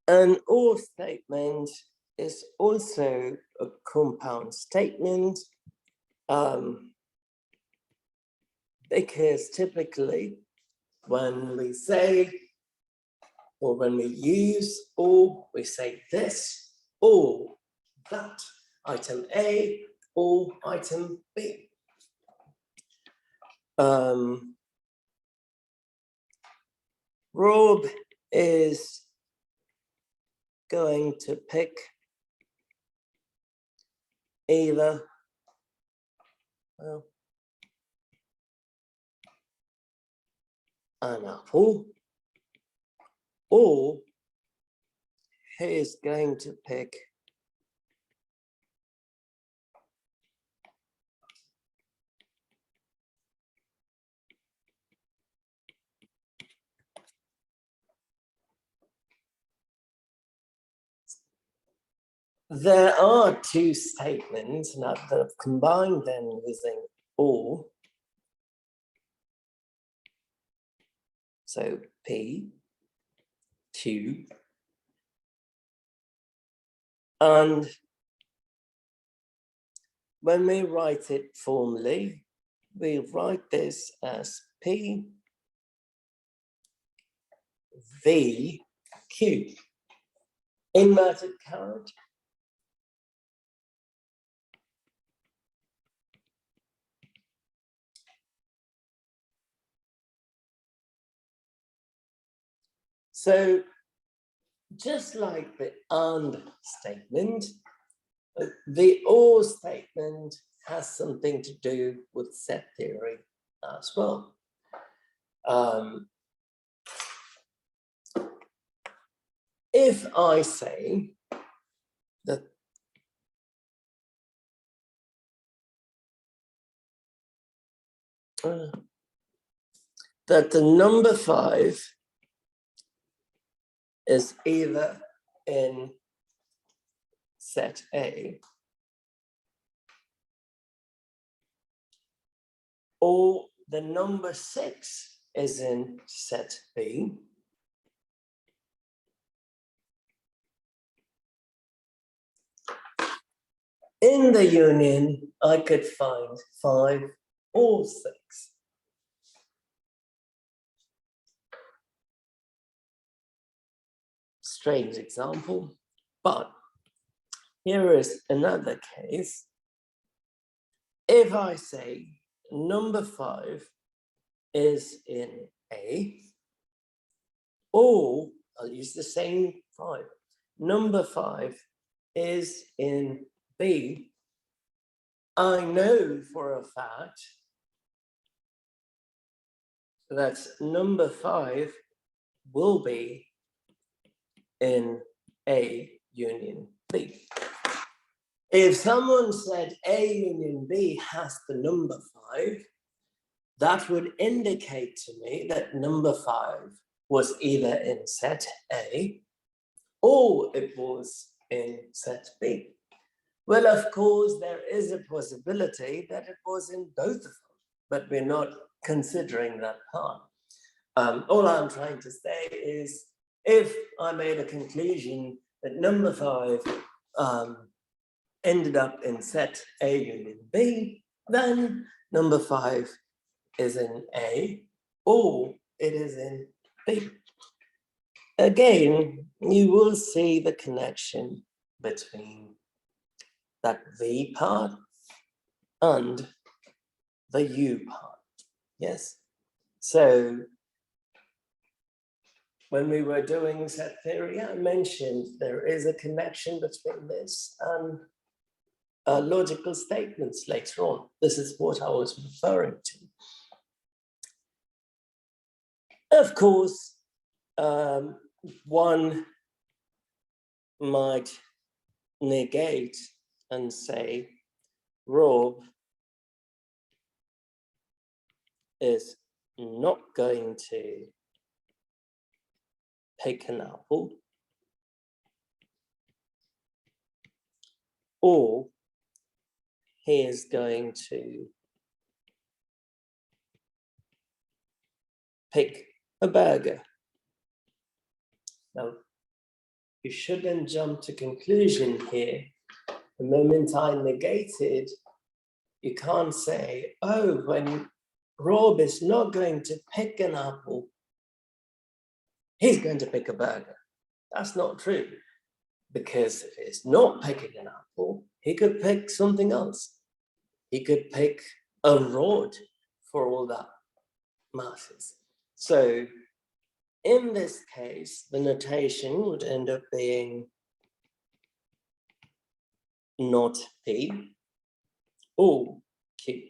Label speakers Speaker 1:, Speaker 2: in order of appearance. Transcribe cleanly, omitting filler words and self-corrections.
Speaker 1: An or statement is also a compound statement because typically when we say or when we use or, we say this or that, item A or item B. Rob is going to pick either an apple, or he is going to pick there are two statements now that I've combined them using or. So P, Q, and when we write it formally, we write this as P, V, Q. Inverted carriage. So just like the and statement, the or statement has something to do with set theory as well. If I say that the number 5 is either in set A or the number 6 is in set B, in the union, I could find 5 or 6. Strange example, but here is another case. If I say number 5 is in A, or I'll use the same 5, number 5 is in B, I know for a fact that number 5 will be in A union B. If someone said A union B has the number 5, that would indicate to me that number 5 was either in set A or it was in set B. Well, of course, there is a possibility that it was in both of them, but we're not considering that part. All I'm trying to say is, if I made a conclusion that number 5 ended up in set A union B, then number 5 is in A or it is in B. Again, you will see the connection between that V part and the U part. Yes. So when we were doing set theory, I mentioned there is a connection between this and logical statements later on. This is what I was referring to. Of course, one might negate and say Rob is not going to pick an apple, or he is going to pick a burger. Now, you shouldn't jump to conclusion here. The moment I negated, you can't say, oh, when Rob is not going to pick an apple, he's going to pick a burger. That's not true. Because if he's not picking an apple, he could pick something else. He could pick a rod for all that matters. So in this case, the notation would end up being not P or Q.